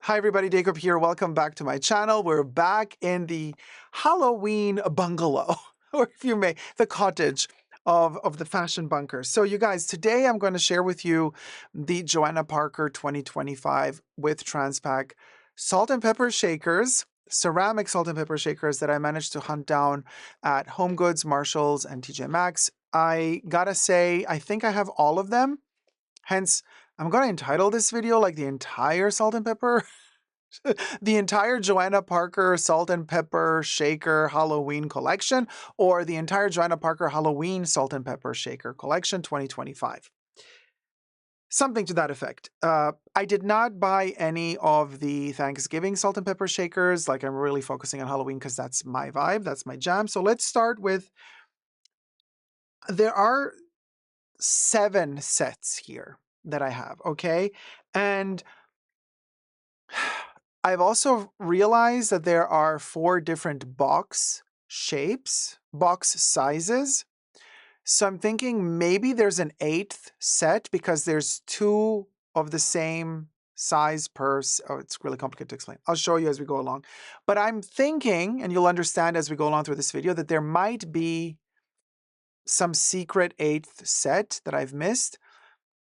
Hi everybody, Jacob here. Welcome back to my channel. We're back in the Halloween bungalow, or if you may, the cottage of the fashion bunker. So you guys, today I'm going to share with you the Johanna Parker 2025 with Transpac salt and pepper shakers, ceramic salt and pepper shakers that I managed to hunt down at HomeGoods, Marshalls, and TJ Maxx. I gotta say, I think I have all of them. Hence, I'm going to entitle this video like the entire salt and pepper, the entire Johanna Parker salt and pepper shaker Halloween collection, or the entire Johanna Parker Halloween salt and pepper shaker collection 2025. Something to that effect. I did not buy any of the Thanksgiving salt and pepper shakers. Like, I'm really focusing on Halloween because that's my vibe, that's my jam. So let's start with, there are 7 sets here that I have, okay? And I've also realized that there are 4 different box shapes, box sizes. So I'm thinking maybe there's an 8th set because there's 2 of the same size per, oh, it's really complicated to explain. I'll show you as we go along. But I'm thinking, and you'll understand as we go along through this video, that there might be some secret 8th set that I've missed.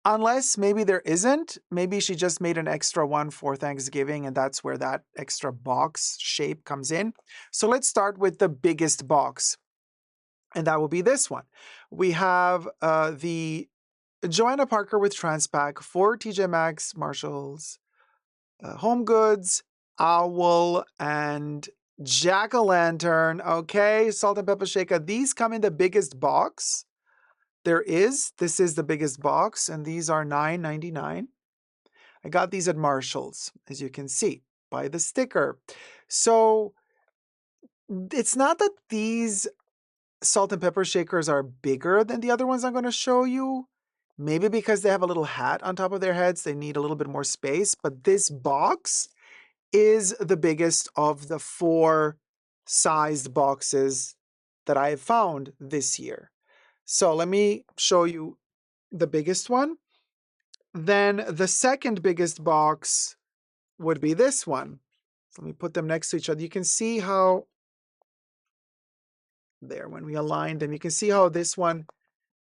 Unless maybe there isn't. Maybe she just made an extra one for Thanksgiving, and that's where that extra box shape comes in. So let's start with the biggest box, and that will be this one. We have the Johanna Parker with Transpac for TJ Maxx, Marshalls, HomeGoods, Owl, and Jack-o'-lantern. Okay, salt and pepper shaker. These come in the biggest box. This is the biggest box, and these are $9.99. I got these at Marshalls, as you can see, by the sticker. So it's not that these salt and pepper shakers are bigger than the other ones I'm going to show you. Maybe because they have a little hat on top of their heads, they need a little bit more space. But this box is the biggest of the 4 sized boxes that I have found this year. So let me show you the biggest one. Then the second biggest box would be this one. So let me put them next to each other. You can see how, there, when we align them, you can see how this one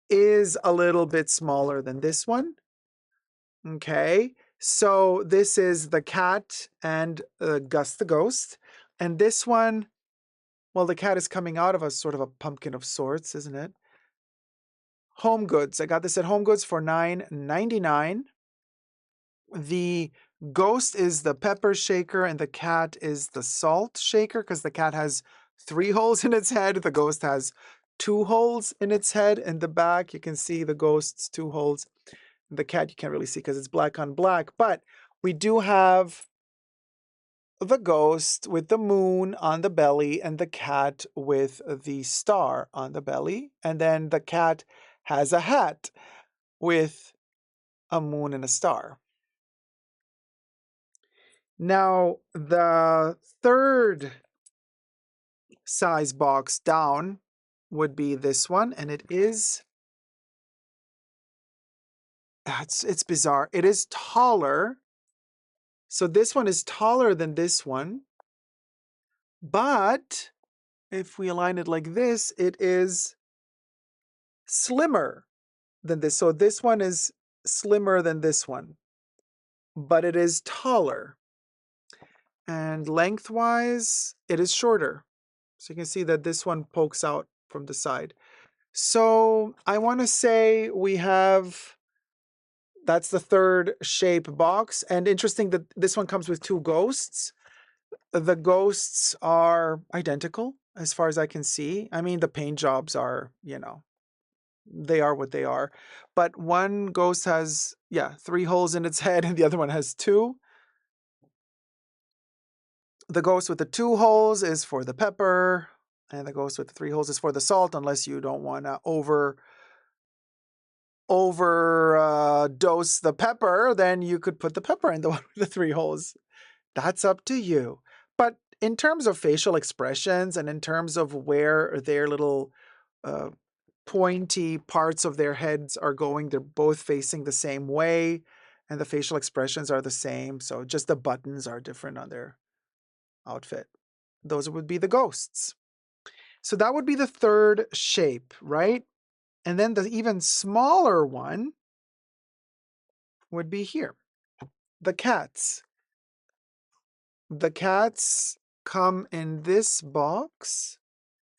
is a little bit smaller than this one. Okay, so this is the cat and Gus the ghost. And this one, well, the cat is coming out of a sort of a pumpkin of sorts, isn't it? HomeGoods. I got this at HomeGoods for $9.99. The ghost is the pepper shaker and the cat is the salt shaker because the cat has 3 holes in its head. The ghost has 2 holes in its head. In the back, you can see the ghost's 2 holes. The cat you can't really see because it's black on black. But we do have the ghost with the moon on the belly and the cat with the star on the belly. And then the cat has a hat with a moon and a star. Now, the third size box down would be this one, and it is, it's bizarre. It is taller. So this one is taller than this one, but if we align it like this, it is slimmer than this. So this one is slimmer than this one, but it is taller. And lengthwise, it is shorter. So you can see that this one pokes out from the side. So I want to say we have, that's the third shape box. And interesting that this one comes with 2 ghosts. The ghosts are identical as far as I can see. I mean, the paint jobs are, they are what they are. But one ghost has, 3 holes in its head and the other one has 2. The ghost with the 2 holes is for the pepper, and the ghost with the 3 holes is for the salt, unless you don't want to overdose the pepper, then you could put the pepper in the one with the 3 holes. That's up to you. But in terms of facial expressions and in terms of where their little pointy parts of their heads are going, they're both facing the same way. and the facial expressions are the same. So just the buttons are different on their outfit. Those would be the ghosts. So that would be the third shape, right? And then the even smaller one would be here, the cats. The cats come in this box.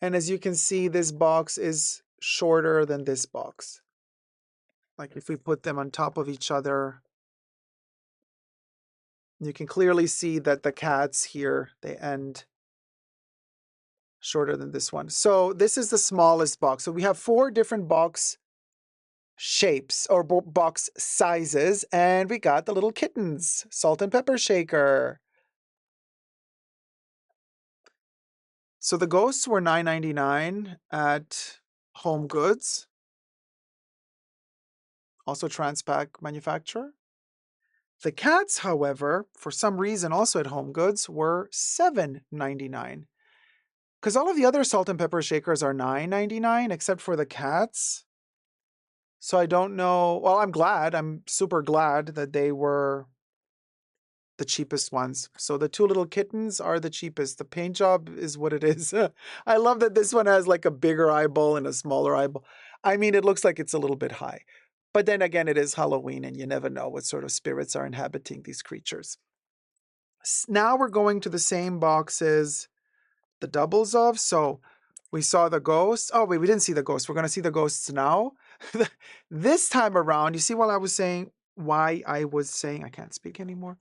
And as you can see, this box is shorter than this box. Like if we put them on top of each other, you can clearly see that the cats here, they end shorter than this one. So this is the smallest box. So we have 4 different box shapes or box sizes, and we got the little kittens, salt and pepper shaker. So the ghosts were $9.99 at Home Goods, also Transpac manufacturer. The cats, however, for some reason also at Home Goods were $7.99. Because all of the other salt and pepper shakers are $9.99 except for the cats. So I don't know. Well, I'm glad. I'm super glad that they were the cheapest ones. So the 2 little kittens are the cheapest. The paint job is what it is. I love that this one has like a bigger eyeball and a smaller eyeball. I mean, it looks like it's a little bit high. But then again, it is Halloween and you never know what sort of spirits are inhabiting these creatures. Now we're going to the same boxes, the doubles of. So we saw the ghosts. Oh, wait, we didn't see the ghosts. We're going to see the ghosts now. This time around, you see while I was saying why I was saying, I can't speak anymore.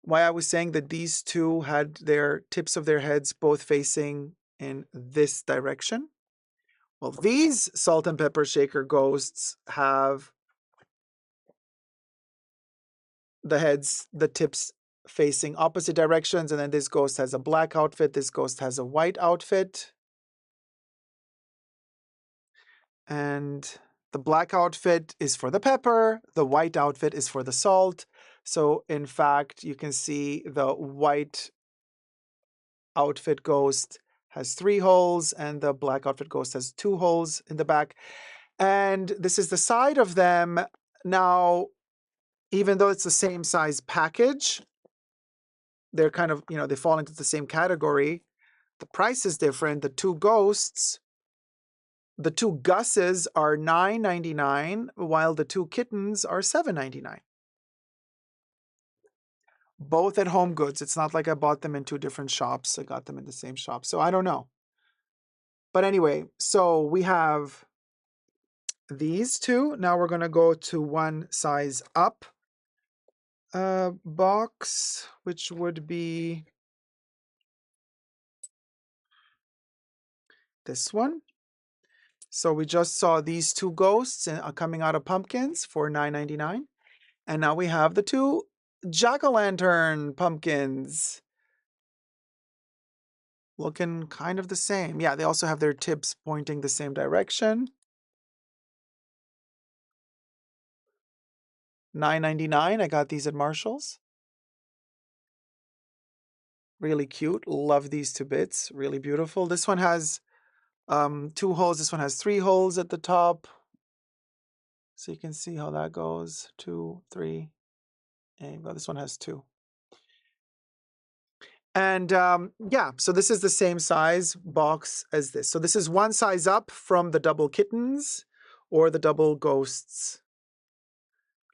Why I was saying that these two had their tips of their heads both facing in this direction. Well, these salt and pepper shaker ghosts have the heads, the tips facing opposite directions. And then this ghost has a black outfit. This ghost has a white outfit. And the black outfit is for the pepper. The white outfit is for the salt. So in fact, you can see the white outfit ghost has 3 holes and the black outfit ghost has 2 holes in the back. And this is the side of them. Now, even though it's the same size package, they're kind of, they fall into the same category. The price is different. The 2 ghosts, the 2 Gusses are $9.99, while the 2 kittens are $7.99. Both at Home Goods. It's not like I bought them in 2 different shops. I got them in the same shop. So I don't know. But anyway, so we have these 2. Now we're going to go to one size up box, which would be this one. So we just saw these 2 ghosts coming out of pumpkins for $9.99. And now we have the 2 jack-o'-lantern pumpkins. Looking kind of the same. Yeah, they also have their tips pointing the same direction. $9.99. I got these at Marshall's. Really cute. Love these to bits. Really beautiful. This one has 2 holes. This one has 3 holes at the top. So you can see how that goes. 2, 3, and this one has 2. And yeah, so this is the same size box as this. So this is one size up from the double kittens or the double ghosts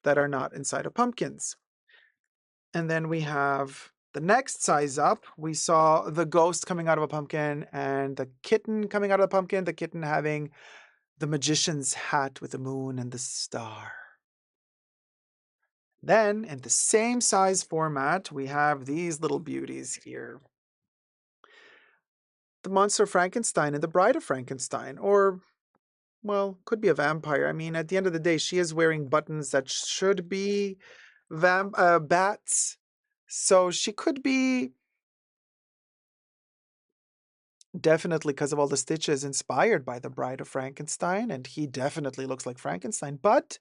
that are not inside of pumpkins. And then we have the next size up. We saw the ghost coming out of a pumpkin and the kitten coming out of the pumpkin, the kitten having the magician's hat with the moon and the star. Then, in the same size format, we have these little beauties here. The monster Frankenstein and the bride of Frankenstein, or, well, could be a vampire. I mean, at the end of the day, she is wearing buttons that should be bats. So she could be definitely, because of all the stitches, inspired by the bride of Frankenstein, and he definitely looks like Frankenstein. But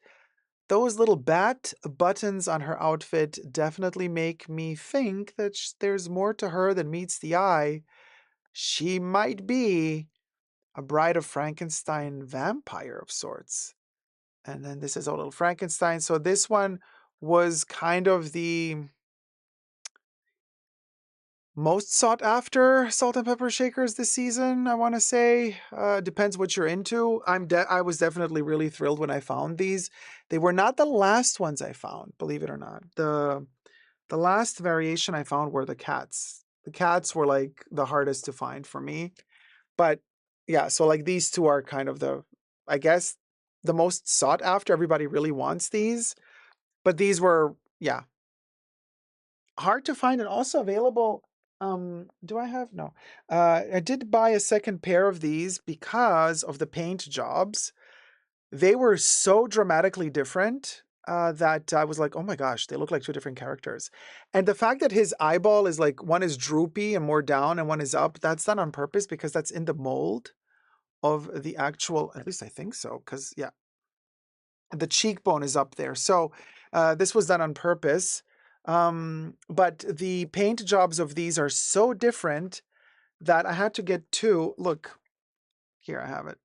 those little bat buttons on her outfit definitely make me think that there's more to her than meets the eye. She might be a bride of Frankenstein vampire of sorts. And then this is a little Frankenstein. So this one was kind of the most sought after salt and pepper shakers this season, I want to say. Depends what you're into. I was definitely really thrilled when I found these. They were not the last ones I found, believe it or not. The last variation I found were the cats. The cats were like the hardest to find for me. But yeah, so like these two are kind of I guess, the most sought after. Everybody really wants these. But these were, yeah, hard to find and also available. Do I have? No. I did buy a second pair of these because of the paint jobs. They were so dramatically different that I was like, oh my gosh, they look like two different characters. And the fact that his eyeball is like one is droopy and more down and one is up, that's done on purpose because that's in the mold of the actual, at least I think so, because yeah, the cheekbone is up there. So this was done on purpose. But the paint jobs of these are so different that I had to get two. Look, here I have it.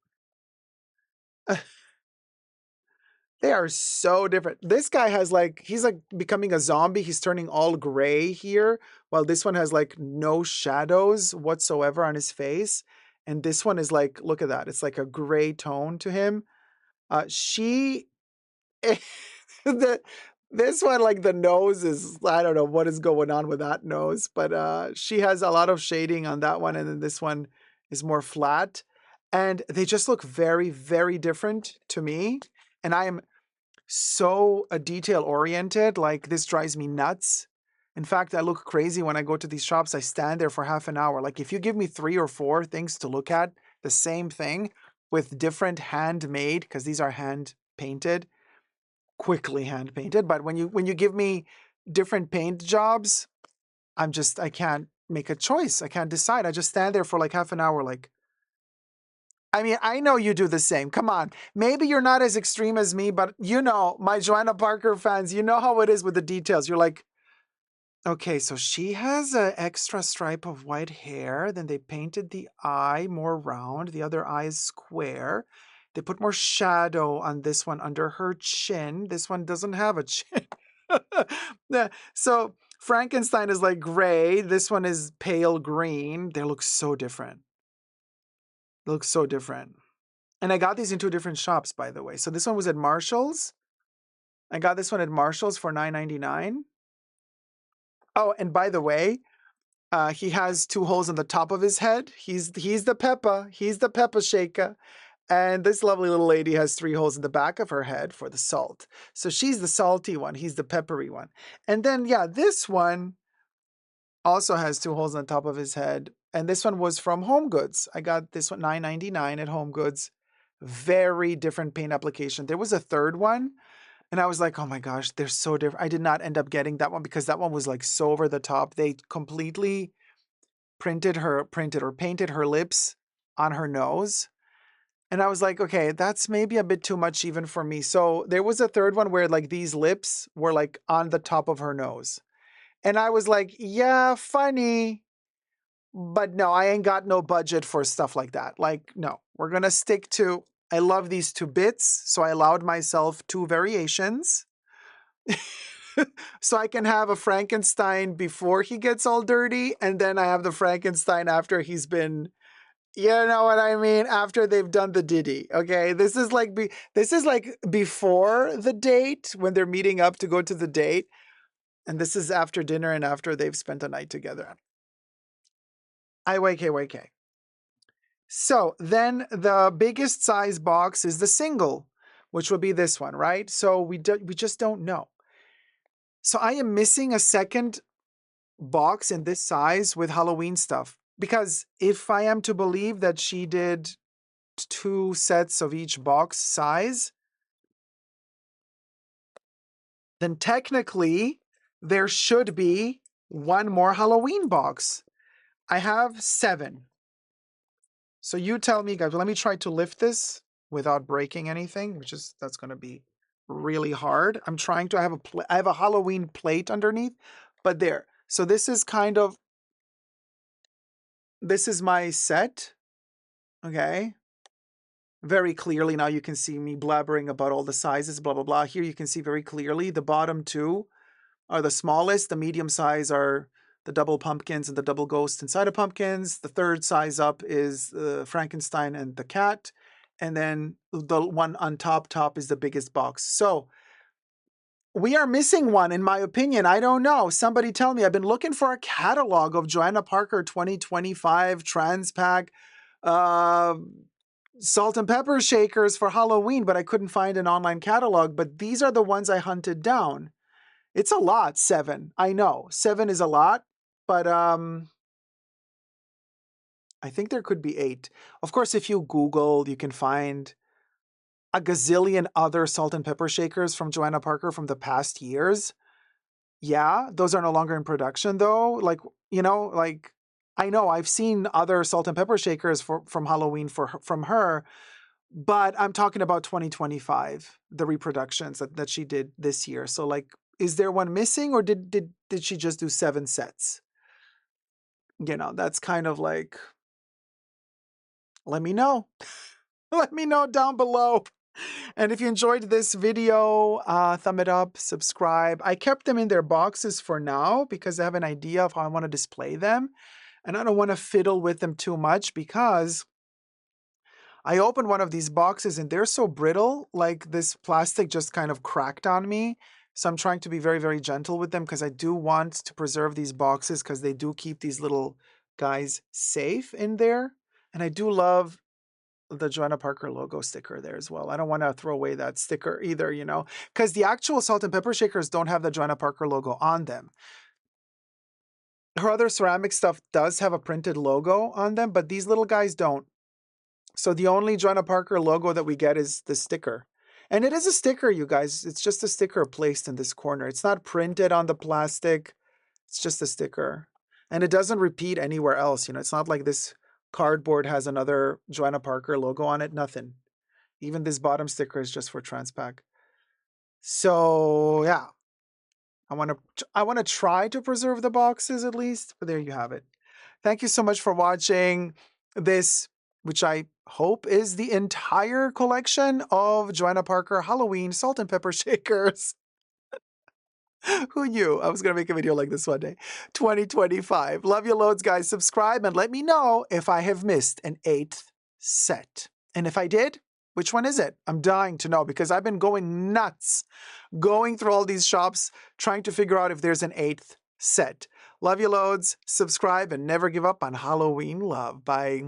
They are so different. This guy has like, he's like becoming a zombie. He's turning all gray here, while this one has like no shadows whatsoever on his face. And this one is like, look at that. It's like a gray tone to him. She the this one, like the nose is, I don't know what is going on with that nose, but she has a lot of shading on that one, and then this one is more flat. And they just look very, very different to me. And I am so detail oriented, like this drives me nuts. In fact, I look crazy when I go to these shops. I stand there for half an hour. Like if you give me 3 or 4 things to look at, the same thing with different handmade, because these are hand painted, quickly hand painted, but when you give me different paint jobs, I can't make a choice. I can't decide. I just stand there for like half an hour like, I mean, I know you do the same. Come on. Maybe you're not as extreme as me, but you know, my Johanna Parker fans, you know how it is with the details. You're like, okay, so she has an extra stripe of white hair. Then they painted the eye more round. The other eye is square. They put more shadow on this one under her chin. This one doesn't have a chin. So Frankenstein is like gray. This one is pale green. They look so different. They look so different. And I got these in 2 different shops, by the way. So this one was at Marshall's. I got this one at Marshall's for $9.99. Oh, and by the way, he has 2 holes on the top of his head. He's the Peppa. He's the Peppa Shaker. And this lovely little lady has 3 holes in the back of her head for the salt. So she's the salty one. He's the peppery one. And then, yeah, this one also has 2 holes on top of his head. And this one was from Home Goods. I got this one $9.99 at Home Goods. Very different paint application. There was a third one. And I was like, oh my gosh, they're so different. I did not end up getting that one because that one was like so over the top. They completely painted her lips on her nose. And I was like, okay, that's maybe a bit too much even for me. So there was a third one where like these lips were like on the top of her nose. And I was like, yeah, funny. But no, I ain't got no budget for stuff like that. Like, no, we're going to stick to, I love these 2 bits. So I allowed myself 2 variations. So I can have a Frankenstein before he gets all dirty. And then I have the Frankenstein after he's been, you know what I mean? After they've done the Diddy. Okay. This is like before the date when they're meeting up to go to the date. And this is after dinner and after they've spent a night together. IYK. So then the biggest size box is the single, which will be this one, right? So we just don't know. So I am missing a second box in this size with Halloween stuff. Because if I am to believe that she did 2 sets of each box size, then technically there should be 1 more Halloween box. I have 7. So you tell me, guys. Let me try to lift this without breaking anything, that's going to be really hard. I'm trying to have I have a Halloween plate underneath, but there. So this is this is my set. Okay. very clearly. Now you can see me blabbering about all the sizes, blah, blah, blah. Here you can see very clearly the bottom two are the smallest. The medium size are the double pumpkins and the double ghost inside of pumpkins. The third size up is Frankenstein and the cat. And then the one on top is the biggest box. So we are missing one, in my opinion. I don't know. Somebody tell me. I've been looking for a catalog of Johanna Parker 2025 Trans Pack salt and pepper shakers for Halloween, but I couldn't find an online catalog. But these are the ones I hunted down. It's a lot, 7. I know 7 is a lot, but I think there could be 8. Of course, if you Google, you can find a gazillion other salt and pepper shakers from Johanna Parker from the past years. Yeah, those are no longer in production though. Like, like I know I've seen other salt and pepper shakers from Halloween from her, but I'm talking about 2025, the reproductions that she did this year. So like, is there one missing, or did she just do 7 sets? That's kind of like, let me know. Let me know down below. And if you enjoyed this video, thumb it up, subscribe. I kept them in their boxes for now because I have an idea of how I want to display them. And I don't want to fiddle with them too much because I opened one of these boxes and they're so brittle, like this plastic just kind of cracked on me. So I'm trying to be very, very gentle with them because I do want to preserve these boxes because they do keep these little guys safe in there. And I do love the Johanna Parker logo sticker there as well. I don't want to throw away that sticker either, because the actual salt and pepper shakers don't have the Johanna Parker logo on them. Her other ceramic stuff does have a printed logo on them, but these little guys don't. So the only Johanna Parker logo that we get is the sticker. And it is a sticker, you guys. It's just a sticker placed in this corner. It's not printed on the plastic. It's just a sticker. And it doesn't repeat anywhere else. It's not like this cardboard has another Johanna Parker logo on it. Nothing. Even this bottom sticker is just for Transpac. So yeah, I want to try to preserve the boxes at least, but there you have it. Thank you so much for watching this, which I hope is the entire collection of Johanna Parker Halloween salt and pepper shakers. Who knew I was going to make a video like this one day? 2025. Love you loads, guys. Subscribe and let me know if I have missed an 8th set. And if I did, which one is it? I'm dying to know because I've been going nuts going through all these shops trying to figure out if there's an 8th set. Love you loads. Subscribe and never give up on Halloween love. Bye.